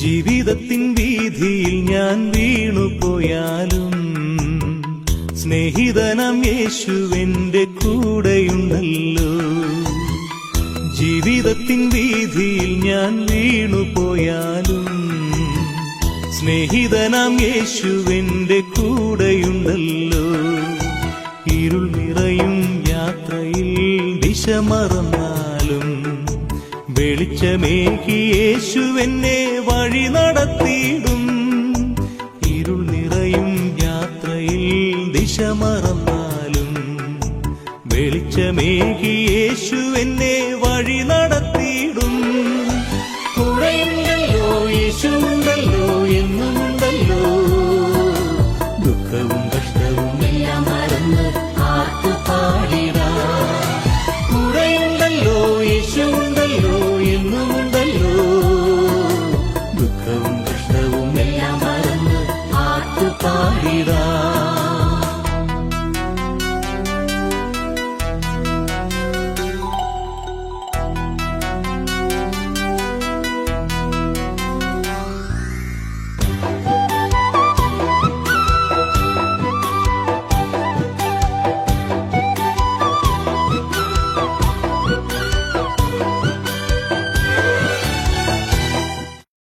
ജീവിതത്തിൻ വീതിയിൽ ഞാൻ വീണുപോയാലും സ്നേഹിതനാം യേശുവെന്റെ കൂടെയുണ്ടല്ലോ. ജീവിതത്തിൻ വീതിയിൽ ഞാൻ വീണുപോയാലും സ്നേഹിതനാം യേശുവെന്റെ കൂടെയുണ്ടല്ലോ. ഇരുൾ നിറയും യാത്രയിൽ ദിശ മറന്നാലും വെളിച്ചമേകി യേശുവെന്നെ വഴി നടത്തിയിടും. ഇരുൾ നിറയും യാത്രയിൽ ദിശ മറന്നാലും വെളിച്ചമേകി യേശുവെന്നെ വഴി നടത്തിയിടും. കൂടെയുണ്ടല്ലോ യേശുണ്ടല്ലോ